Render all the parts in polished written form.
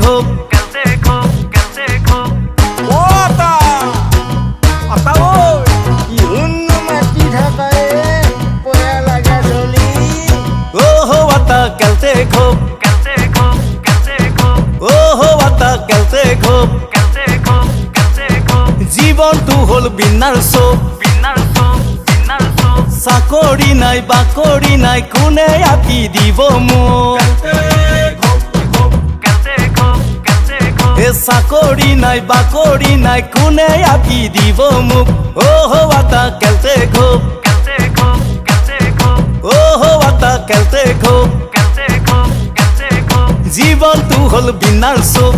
খুব কেলতে খুব জীবনটো হল বিনাৰ চোপ চাকৰি নাই বাকৰি নাই কোনে আঁকি দিব মোক চাকৰি নাই বাকৰি নাই কোনে আঁকি দিব মোক আতা কেলতে খুব কেলতে খুব জীবনটো হল বিনার চোপ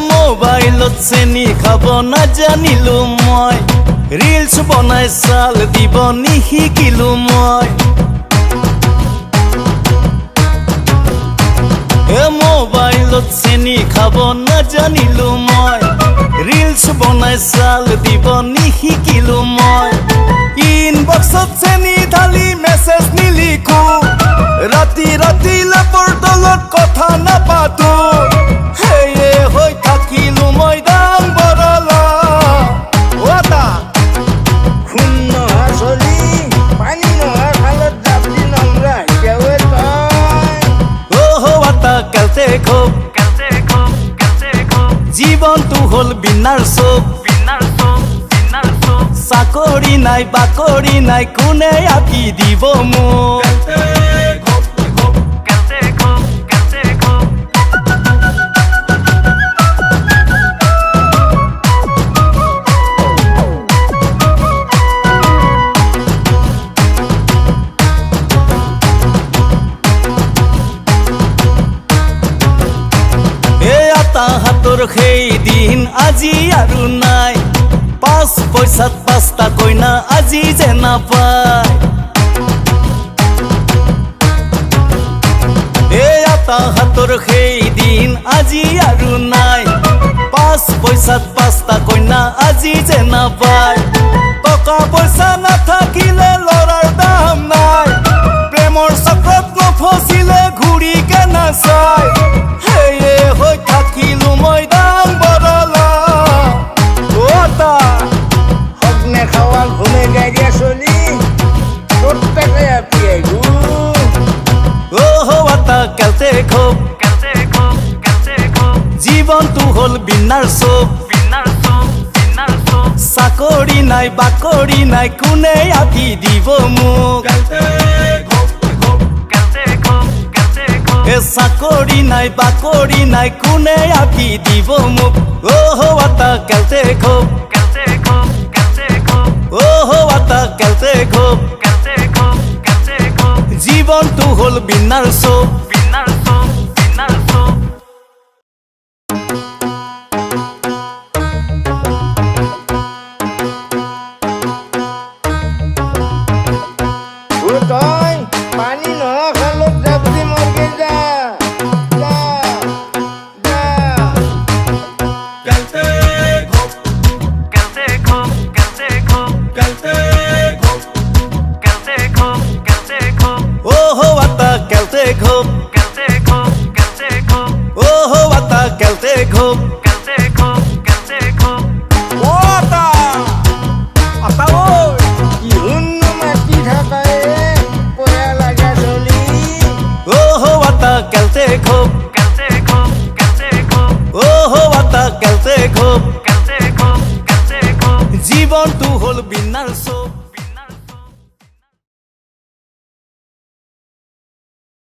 মোবাইলত চেনি খাব নাজানিলো মই ৰিলছ বনাই চাল দিব নিশিকিলো মই মোবাইলত চেনি খাব নাজানিলো মই ৰিলছ বনাই চাল দিব নিশিকিলো মই ইনবক্সত চেনি ঢালি মেছেজ নিলিখো ৰাতি ৰাতি লেপৰ তলত কথা নাপাতো হেয়ে হৈ থাকিলো মই দাম বৰলা ওটা খুন নহা চলি পানী নহা খালত যাবলি নমৰা হিচাৱে তই আতা কেলতে খুব জীবনটো হল বিনাৰ চোপ চাকৰি নাই বাকৰি নাই কোনে আঁকি দিব মোক হাতৰ সেই দিন আজি আৰু নাই 5 পইচাত 5টা কইনা আজি যে নাপায় এটা হাতৰ সেই দিন আজি আৰু নাই 5 পইচাত 5টা কইনা আজি যে নাপায় টকা পইচা নাথাকিলে লৰাৰ দাম নাই প্ৰেমৰ চক্ৰত নফচিলে ঘূৰি কে নাচায় হেয়ে হৈ থাকিলো মই দাম বৰলা ওটা সগ্নে খাৱা ঘুমে গাড়িয়া চলি প্ৰত্যেকে আপি আহিব আতা কেলতে খুব জীবনটো হল বিনাৰ চোপ চাকৰি নাই বাকৰি নাই কোনে আঁকি দিব মোক চাকৰি নাই বাকৰি নাই কোনে আঁকি দিব মোক আতা কেলতে খুব আতা কেলতে খুব জীবনটো হল বিনার চোপ তই পানী নহা খালত যাবলি মৰকে যা আতা কেলতে খুব আতা কেলতে খুব ইহুন্ন মাতি থাকায়ে পয়া লাগা চলি আতা কেলতে খুব আতা কেলতে খুব জীবনটো হল বিনার চোপ